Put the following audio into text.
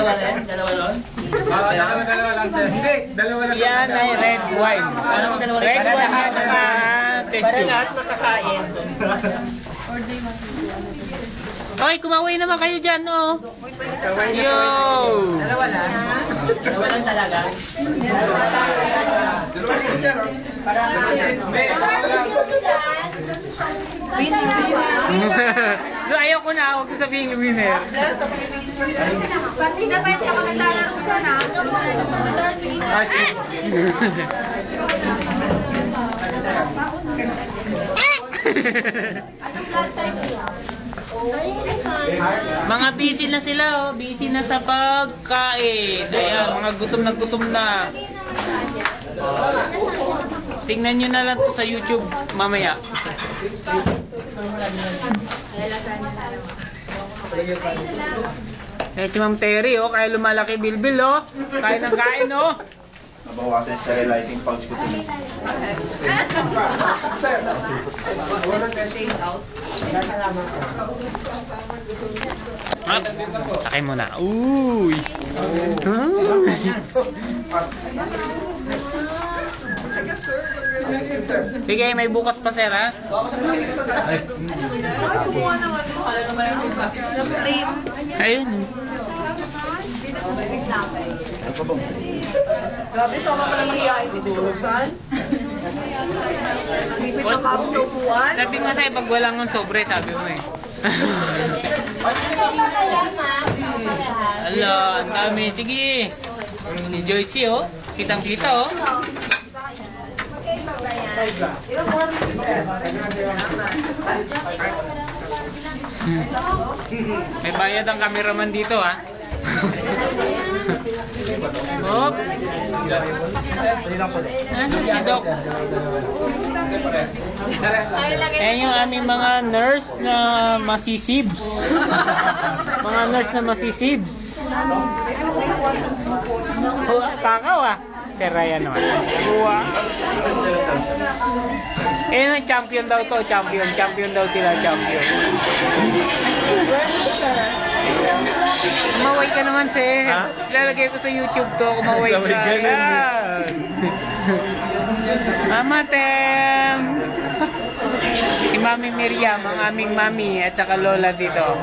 Dalawa doon? Dalawa lang sir. Hindi, dalawa lang. Yan ay red wine. Red wine yan naka test Para tube. lahat makakain. Okay, kumaway naman kayo dyan, no? Yo! Dalawa lang. Dalawa lang talaga. Dalawa lang sir. So, ayaw ko na, huwag ko sabihin yung winner. Pati na pwede ako naglalaro ka na. Anong last time niya? Mga busy na sila, oh. Busy na sa pagkain. Ayan, mga gutom na. Tingnan nyo na lang to sa YouTube mamaya. Eh, si Ma'am Terry, oh, kaya lumalaki bilbil, oh. Kain ng kain, oh. Nabawasan sa lighting pouch ko din. Sakay mo na. Uy! Sige, may bukas pa, sir, ha? Ayun. Grabe, sama pa naman iyain si Susan. Lipit na kamo sa upuan. Sabi nga sa'yo, pag walang ng sobre, sabi mo eh. Ala, ang dami. Sige. Si Joycey, oh. Kitang-kita, oh. May bayad ang cameraman dito, ha. Hop. Ano si Doc? Ayan yung aming mga nurse na masisibs. Mga nurse na masisibs. Oh, takaw, ah. Si Ryan naman. Buwa. Eh, champion daw to. Champion daw sila. Champion. Kumaway ka naman, sir. Lalagay ko sa YouTube to. Kumaway ka. Mama Tem. Si Mami Miriam, ang aming mami at saka lola dito.